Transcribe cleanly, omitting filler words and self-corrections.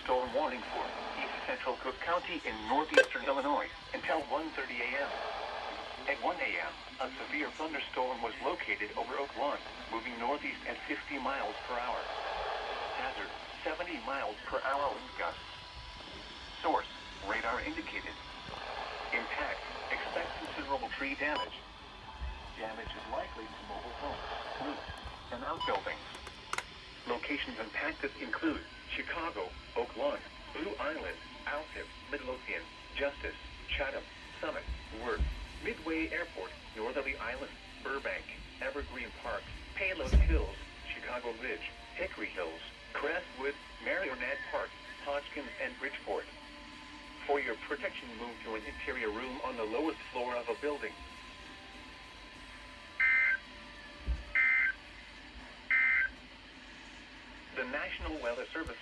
thunderstorm warning for East Central Cook County in northeastern Illinois until 1:30 a.m. At 1 a.m., a severe thunderstorm was located over Oak Lawn, moving northeast at 50 miles per hour. Hazard, 70 miles per hour wind gusts. Source, radar indicated. Impact, expect considerable tree damage. Damage is likely to mobile homes, roofs, and outbuildings. Locations impacted include Chicago, Oak Lawn, Blue Island, Alsip, Midlothian, Justice, Chatham, Summit, Worth, Midway Airport, Northerly Island, Burbank, Evergreen Park, Palos Hills, Chicago Ridge, Hickory Hills, Crestwood, Marionette Park, Hodgkins, and Bridgeport. For your protection, move to an interior room on the lowest floor of a building. The National Weather Service